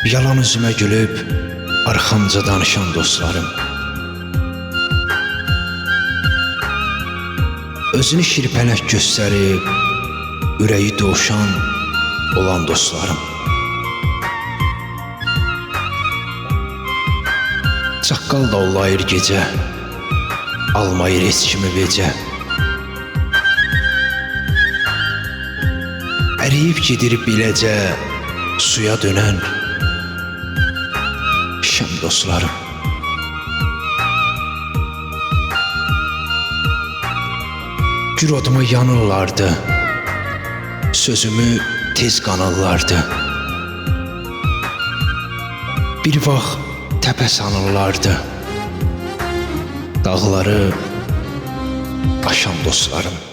Yalan üzümə gülüb arxamca danışan dostlarım, özünü şirpələk göstərib ürəyi dovşan olan dostlarım, çaqqal da ollayır gecə, almayır heç kimi vecə, əriyib gedir biləcə suya dönən şəm dostlarım. Gür oduma yanırlardı, sözümü tez qanırlardı. Bir vaxt təpə sanırlardı, dağları aşan dostlarım.